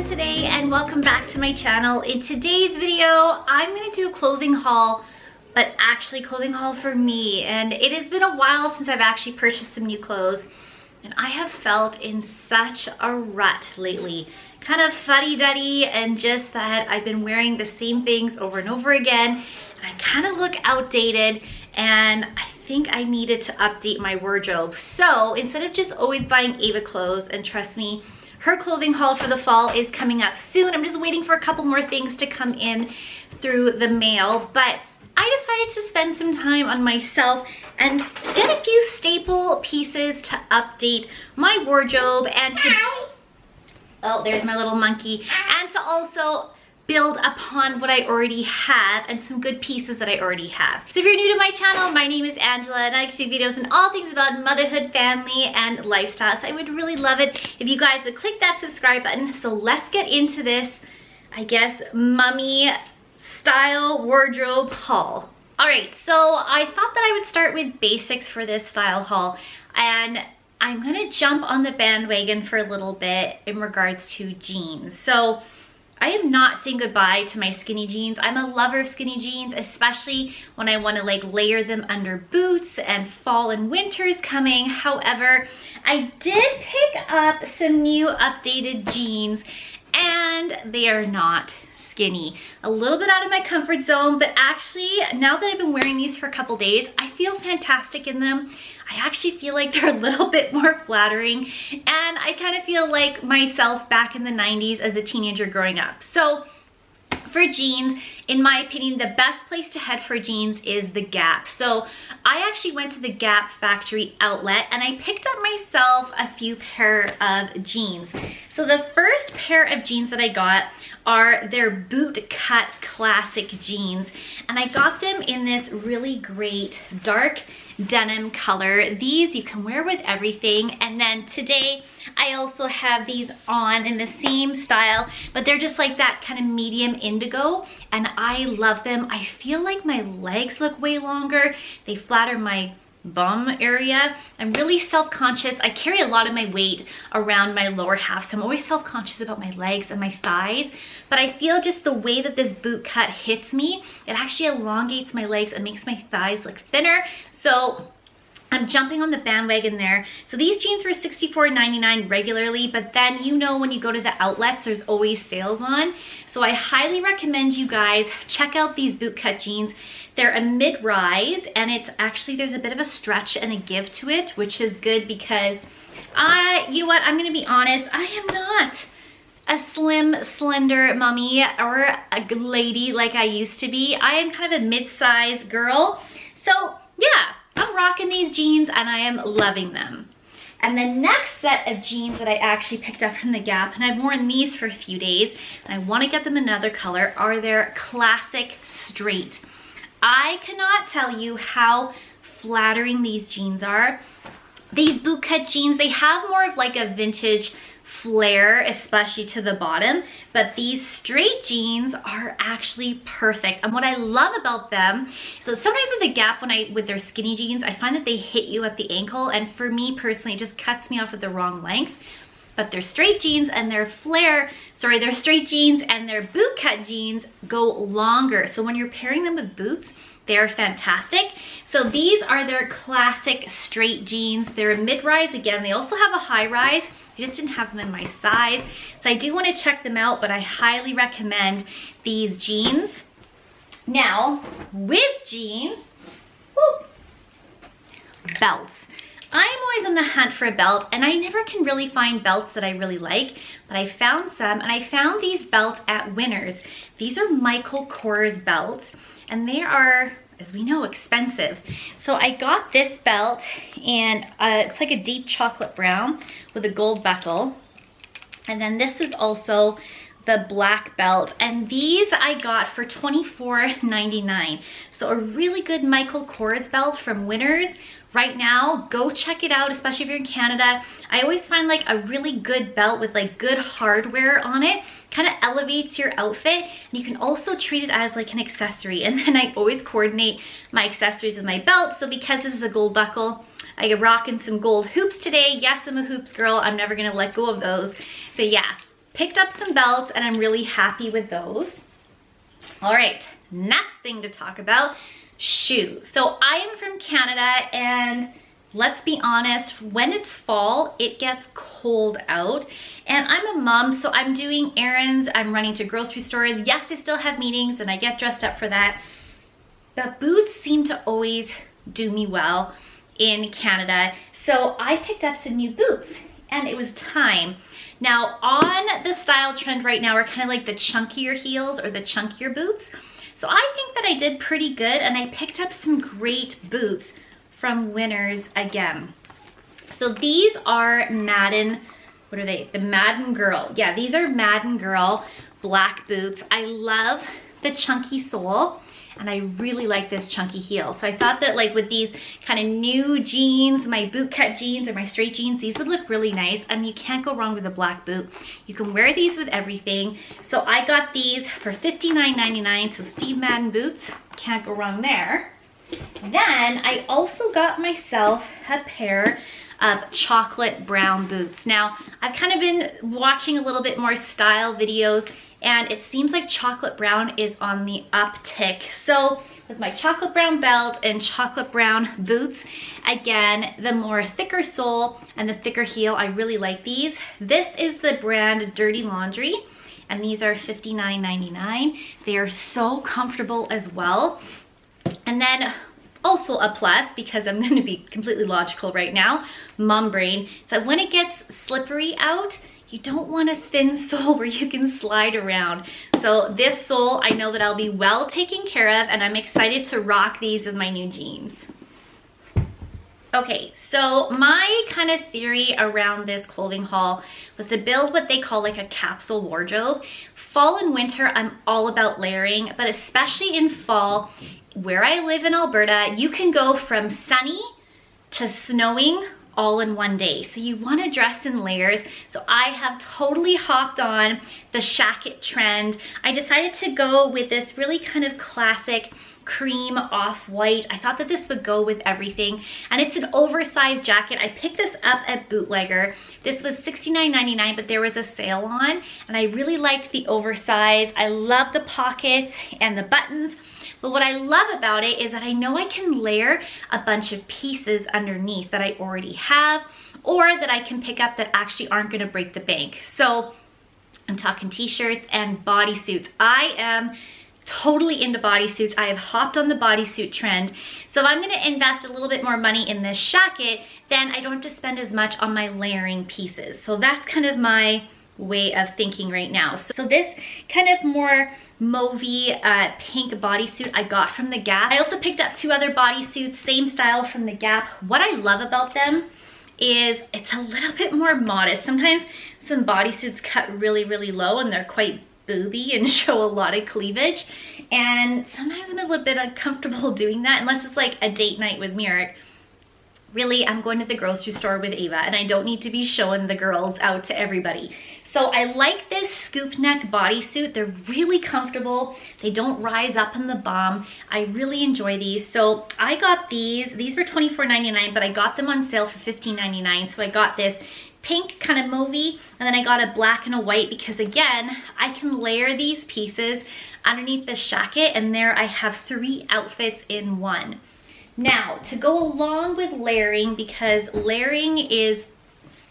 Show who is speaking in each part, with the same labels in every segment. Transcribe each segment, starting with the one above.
Speaker 1: today and welcome back to my channel. In today's video, I'm gonna do a clothing haul, but actually clothing haul for me. And it has been a while since I've actually purchased some new clothes and I have felt in such a rut lately. Kind of fuddy-duddy and just that I've been wearing the same things over and over again and I kind of look outdated and I think I needed to update my wardrobe. So instead of just always buying Ava clothes, and trust me, her clothing haul for the fall is coming up soon. I'm just waiting for a couple more things to come in through the mail, but I decided to spend some time on myself and get a few staple pieces to update my wardrobe and to, oh, there's my little monkey, and to also build upon what I already have and some good pieces that I already have. So if you're new to my channel, my name is Angela and I like to do videos on all things about motherhood, family, and lifestyle. So I would really love it if you guys would click that subscribe button. So let's get into this, I guess, mummy style wardrobe haul. All right, so I thought that I would start with basics for this style haul, and I'm gonna jump on the bandwagon for a little bit in regards to jeans. So I am not saying goodbye to my skinny jeans. I'm a lover of skinny jeans, especially when I want to like layer them under boots and fall and winter is coming. However, I did pick up some new updated jeans and they are not skinny. A little bit out of my comfort zone, but actually now that I've been wearing these for a couple days, I feel fantastic in them. I actually feel like they're a little bit more flattering and I kind of feel like myself back in the 90s as a teenager growing up. So for jeans, in my opinion, the best place to head for jeans is the Gap. So I actually went to the Gap factory outlet and I picked up myself a few pair of jeans. So the first pair of jeans that I got are their boot cut classic jeans, and I got them in this really great dark denim color. These you can wear with everything, and then today I also have these on in the same style, but they're just like that kind of medium indigo, and I love them. I feel like my legs look way longer. They flatter my bum area. I'm really self-conscious. I carry a lot of my weight around my lower half, so I'm always self-conscious about my legs and my thighs, but I feel just the way that this boot cut hits me, it actually elongates my legs and makes my thighs look thinner. So I'm jumping on the bandwagon there. So these jeans were $64.99 regularly, but then you know when you go to the outlets, there's always sales on. So I highly recommend you guys check out these bootcut jeans. They're a mid-rise and it's actually, there's a bit of a stretch and a give to it, which is good because you know what, I'm gonna be honest, I am not a slim, slender mummy or a lady like I used to be. I am kind of a mid-size girl. So yeah, I'm rocking these jeans and I am loving them. And the next set of jeans that I actually picked up from the Gap, and I've worn these for a few days and I want to get them another color, are their classic straight. I cannot tell you how flattering these jeans are. These bootcut jeans, they have more of like a vintage flare, especially to the bottom, but these straight jeans are actually perfect. And what I love about them, so sometimes with the Gap, with their skinny jeans, I find that they hit you at the ankle, and for me personally, it just cuts me off at the wrong length. But their straight jeans and their their straight jeans and their bootcut jeans go longer. So when you're pairing them with boots, they're fantastic. So these are their classic straight jeans. They're a mid-rise again. They also have a high-rise. I just didn't have them in my size. So I do want to check them out, but I highly recommend these jeans. Now, with jeans, belts. I'm always on the hunt for a belt and I never can really find belts that I really like, but I found some, and I found these belts at Winners. These are Michael Kors belts and they are, as we know, expensive. So I got this belt and it's like a deep chocolate brown with a gold buckle. And then this is also the black belt, and these I got for $24.99. So a really good Michael Kors belt from Winners. Right now, go check it out, especially if you're in Canada. I always find like a really good belt with like good hardware on it kind of elevates your outfit, and you can also treat it as like an accessory. And then I always coordinate my accessories with my belt. So because this is a gold buckle, I rock in some gold hoops today. Yes, I'm a hoops girl. I'm never gonna let go of those. But yeah, picked up some belts and I'm really happy with those. All right, next thing to talk about, shoes. So I am from Canada, and let's be honest, when it's fall, it gets cold out, and I'm a mom, so I'm doing errands, I'm running to grocery stores. Yes, I still have meetings and I get dressed up for that, but boots seem to always do me well in Canada. So I picked up some new boots and it was time. Now on the style trend right now are kind of like the chunkier heels or the chunkier boots. So I think that I did pretty good, and I picked up some great boots from Winners again. So these are Madden, what are they? The Madden Girl. Yeah, these are Madden Girl black boots. I love the chunky sole, and I really like this chunky heel. So I thought that like with these kind of new jeans, my boot cut jeans or my straight jeans, these would look really nice, and you can't go wrong with a black boot. You can wear these with everything. So I got these for $59.99, so Steve Madden boots, can't go wrong there. Then I also got myself a pair of chocolate brown boots. Now, I've kind of been watching a little bit more style videos, and it seems like chocolate brown is on the uptick. So with my chocolate brown belt and chocolate brown boots, again, the more thicker sole and the thicker heel, I really like these. This is the brand Dirty Laundry, and these are $59.99. They are so comfortable as well. And then also a plus, because I'm going to be completely logical right now, mom brain, so when it gets slippery out, you don't want a thin sole where you can slide around. So this sole, I know that I'll be well taken care of, and I'm excited to rock these with my new jeans. Okay, so my kind of theory around this clothing haul was to build what they call like a capsule wardrobe. Fall and winter, I'm all about layering, but especially in fall, where I live in Alberta, you can go from sunny to snowing all in one day. So you want to dress in layers. So I have totally hopped on the shacket trend. I decided to go with this really kind of classic cream off-white. I thought that this would go with everything, and it's an oversized jacket. I picked this up at Bootlegger. This was $69.99, but there was a sale on, and I really liked the oversized. I love the pockets and the buttons, but what I love about it is that I know I can layer a bunch of pieces underneath that I already have, or that I can pick up that actually aren't going to break the bank. So I'm talking t-shirts and bodysuits. I am totally into bodysuits. I have hopped on the bodysuit trend. So if I'm going to invest a little bit more money in this jacket, then I don't have to spend as much on my layering pieces. So that's kind of my way of thinking right now. So this kind of more mauvey pink bodysuit I got from the Gap. I also picked up two other bodysuits, same style from the Gap. What I love about them is it's a little bit more modest. Sometimes some bodysuits cut really, really low and they're quite booby and show a lot of cleavage, and sometimes I'm a little bit uncomfortable doing that unless it's like a date night with Merrick. Really, I'm going to the grocery store with Ava, and I don't need to be showing the girls out to everybody. So I like this scoop neck bodysuit. They're really comfortable. They don't rise up in the bum. I really enjoy these. So I got these. These were $24.99, but I got them on sale for $15.99. So I got this pink kind of mauvey, and then I got a black and a white because again, I can layer these pieces underneath the jacket, and there I have 3 outfits in one. Now, to go along with layering, because layering is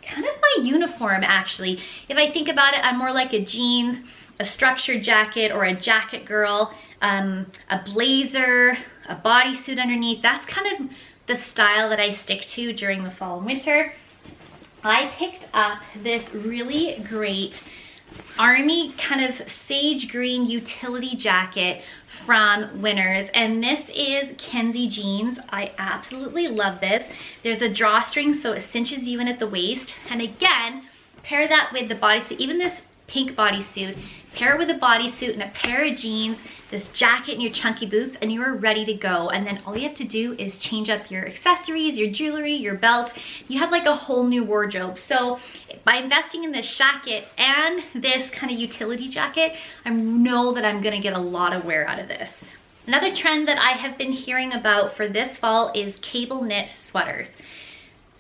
Speaker 1: kind of my uniform actually. If I think about it, I'm more like a jeans, a structured jacket, or a jacket girl, a blazer, a bodysuit underneath. That's kind of the style that I stick to during the fall and winter. I picked up this really great army kind of sage green utility jacket from Winners, and this is Kenzie Jeans. I absolutely love this. There's a drawstring so it cinches you in at the waist, and again, pair that with the bodysuit, even this pink bodysuit, pair it with a bodysuit and a pair of jeans, this jacket and your chunky boots, and you are ready to go. And then all you have to do is change up your accessories, your jewelry, your belts. You have like a whole new wardrobe. So by investing in this jacket and this kind of utility jacket, I know that I'm gonna get a lot of wear out of this. Another trend that I have been hearing about for this fall is cable knit sweaters.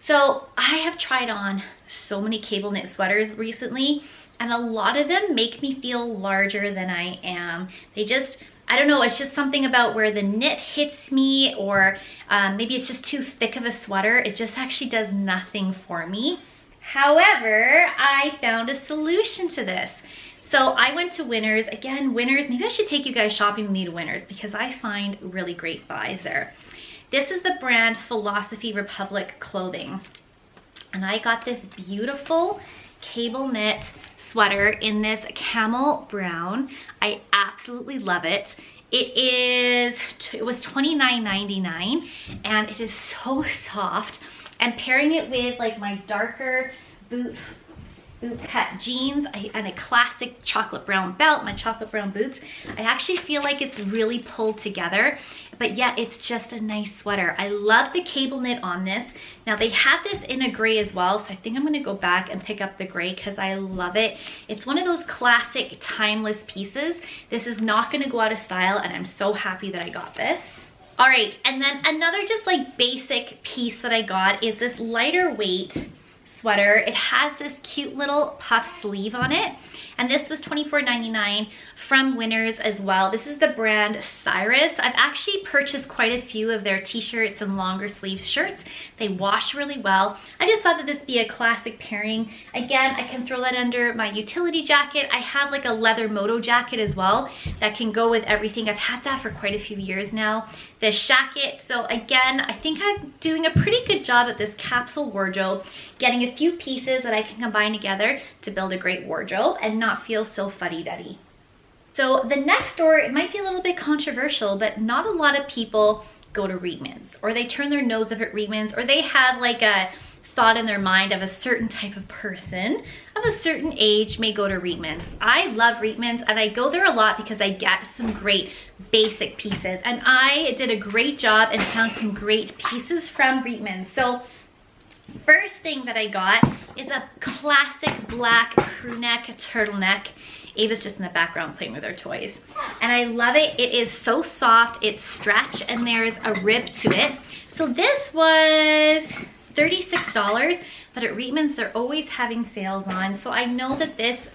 Speaker 1: So I have tried on so many cable knit sweaters recently, and a lot of them make me feel larger than I am. They just, I don't know, it's just something about where the knit hits me, or maybe it's just too thick of a sweater. It just actually does nothing for me. However, I found a solution to this. So I went to Winners. Again, Winners, maybe I should take you guys shopping with me to Winners because I find really great buys there. This is the brand Philosophy Republic Clothing. And I got this beautiful cable knit sweater in this camel brown. I absolutely love it. It was $29.99 and it is so soft. And pairing it with like my darker boot cut jeans and a classic chocolate brown belt, my chocolate brown boots, I actually feel like it's really pulled together, but yet it's just a nice sweater. I love the cable knit on this. Now they have this in a gray as well, so I think I'm gonna go back and pick up the gray because I love it. It's one of those classic timeless pieces. This is not gonna go out of style, and I'm so happy that I got this. All right, and then another just like basic piece that I got is this lighter weight sweater. It has this cute little puff sleeve on it, and this was $24.99 from Winners as well. This is the brand Cyrus. I've actually purchased quite a few of their t-shirts and longer sleeve shirts. They wash really well. I just thought that this would be a classic pairing. Again, I can throw that under my utility jacket. I have like a leather moto jacket as well that can go with everything. I've had that for quite a few years now. This jacket, so again, I think I'm doing a pretty good job at this capsule wardrobe, getting a few pieces that I can combine together to build a great wardrobe and not feel so fuddy-duddy. So the next store, it might be a little bit controversial, but not a lot of people go to Reitmans, or they turn their nose up at Reitmans, or they have like a thought in their mind of a certain type of person of a certain age may go to Reitmans. I love Reitmans, and I go there a lot because I get some great basic pieces, and I did a great job and found some great pieces from Reitmans. So first thing that I got is a classic black crew neck turtleneck. Ava's just in the background playing with her toys. And I love it. It is so soft, it's stretch, and there's a rib to it. So this was $36, but at Reitmans, they're always having sales on. So I know that this,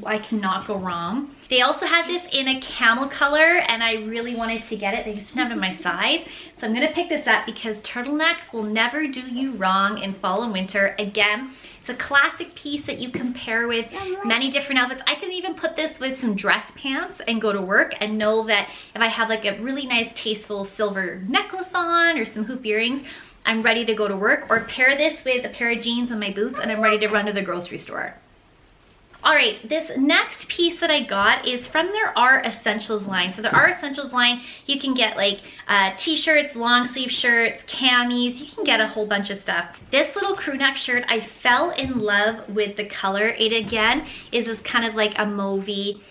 Speaker 1: I cannot go wrong. They also had this in a camel color, and I really wanted to get it. They just didn't have it in my size. So I'm gonna pick this up because turtlenecks will never do you wrong in fall and winter. Again, it's a classic piece that you can pair with many different outfits. I can even put this with some dress pants and go to work and know that if I have like a really nice tasteful silver necklace on or some hoop earrings, I'm ready to go to work, or pair this with a pair of jeans and my boots and I'm ready to run to the grocery store. All right, this next piece that I got is from their R Essentials line. So the R Essentials line, you can get like t-shirts, long sleeve shirts, camis, you can get a whole bunch of stuff. This little crew neck shirt, I fell in love with the color. It again is this kind of like a mauvey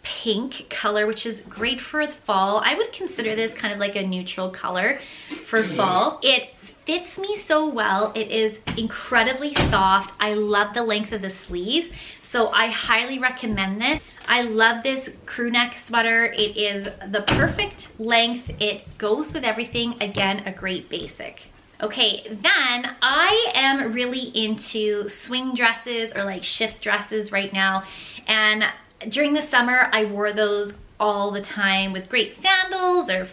Speaker 1: pink color, which is great for the fall. I would consider this kind of like a neutral color for fall. It fits me so well. It is incredibly soft. I love the length of the sleeves. So I highly recommend this. I love this crew neck sweater. It is the perfect length. It goes with everything. Again, a great basic. Okay, then I am really into swing dresses or like shift dresses right now. And during the summer, I wore those all the time with great sandals or,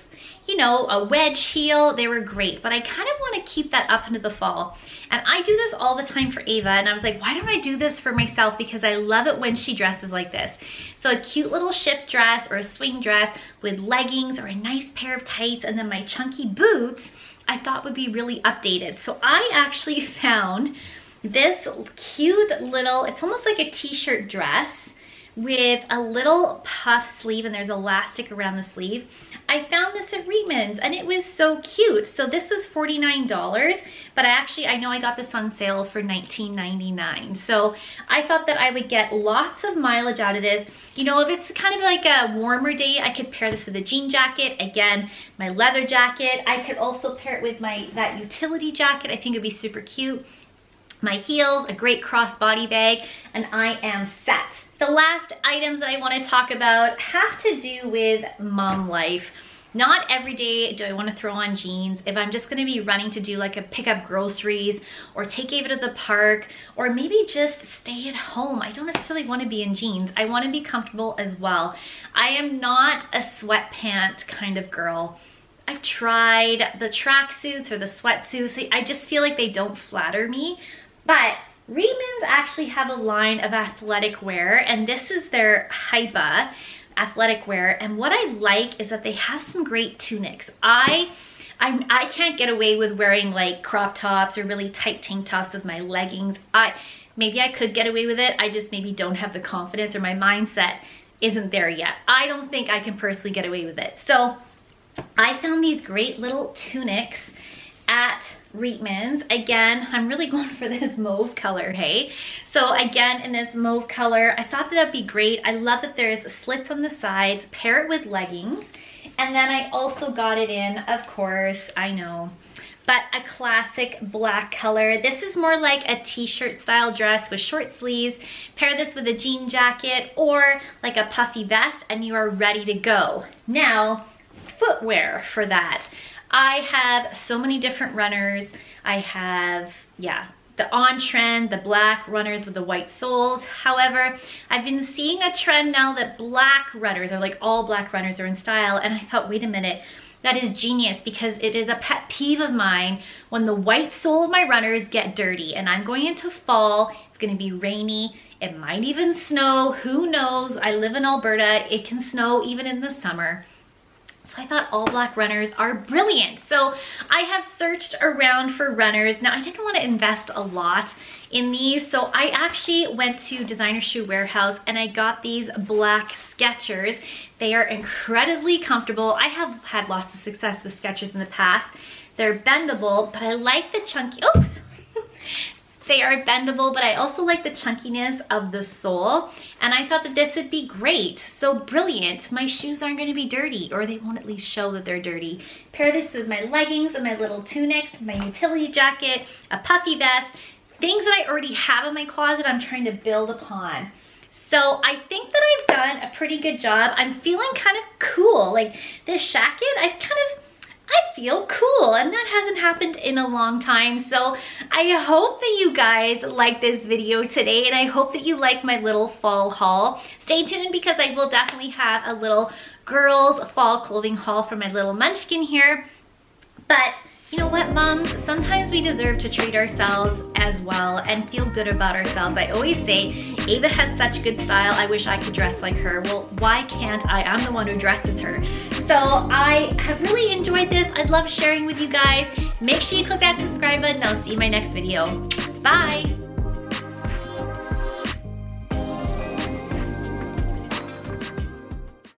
Speaker 1: you know, a wedge heel. They were great, but I kind of want to keep that up into the fall. And I do this all the time for Ava, and I was like, why don't I do this for myself? Because I love it when she dresses like this. So a cute little shift dress or a swing dress with leggings or a nice pair of tights and then my chunky boots, I thought would be really updated. So I actually found this cute little, it's almost like a t-shirt dress with a little puff sleeve, and there's elastic around the sleeve. I found this at Reitmans and it was so cute. So this was $49, but I know I got this on sale for $19.99. So I thought that I would get lots of mileage out of this. You know, if it's kind of like a warmer day, I could pair this with a jean jacket. Again, my leather jacket. I could also pair it with that utility jacket. I think it'd be super cute. My heels, a great crossbody bag, and I am set. The last items that I want to talk about have to do with mom life. Not every day do I want to throw on jeans. If I'm just going to be running to do like a pick up groceries or take Ava to the park or maybe just stay at home, I don't necessarily want to be in jeans. I want to be comfortable as well. I am not a sweatpant kind of girl. I've tried the tracksuits or the sweatsuits. I just feel like they don't flatter me. But Reitmans actually have a line of athletic wear, and this is their Hipaa athletic wear. And what I like is that they have some great tunics. I can't get away with wearing like crop tops or really tight tank tops with my leggings. Maybe I could get away with it. I just maybe don't have the confidence, or my mindset isn't there yet. I don't think I can personally get away with it. So I found these great little tunics at Reitmans. Again, I'm really going for this mauve color, hey? So again, in this mauve color, I thought that'd be great. I love that there's slits on the sides, pair it with leggings. And then I also got it in, of course, I know, but a classic black color. This is more like a t-shirt style dress with short sleeves. Pair this with a jean jacket or like a puffy vest and you are ready to go. Now, footwear for that. I have so many different runners. I have, the on-trend, the black runners with the white soles. However, I've been seeing a trend now that black runners, or like all black runners, are in style. And I thought, wait a minute, that is genius, because it is a pet peeve of mine when the white sole of my runners get dirty. And I'm going into fall, it's gonna be rainy. It might even snow, who knows? I live in Alberta, it can snow even in the summer. So I thought all black runners are brilliant. So I have searched around for runners. Now I didn't want to invest a lot in these. So I actually went to Designer Shoe Warehouse and I got these black Skechers. They are incredibly comfortable. I have had lots of success with Skechers in the past. They're bendable, but I like the chunky, oops. They are bendable, but I also like the chunkiness of the sole. And I thought that this would be great. So brilliant. My shoes aren't going to be dirty, or they won't at least show that they're dirty. Pair this with my leggings and my little tunics, my utility jacket, a puffy vest, things that I already have in my closet I'm trying to build upon. So I think that I've done a pretty good job. I'm feeling kind of cool. Like this jacket, I feel cool, and that hasn't happened in a long time. So I hope that you guys like this video today, and I hope that you like my little fall haul. Stay tuned, because I will definitely have a little girls fall clothing haul for my little munchkin here. But you know what, moms? Sometimes we deserve to treat ourselves as well and feel good about ourselves. I always say, Ava has such good style, I wish I could dress like her. Well, why can't I? I'm the one who dresses her. So I have really enjoyed this. I'd love sharing with you guys. Make sure you click that subscribe button, and I'll see you in my next video. Bye!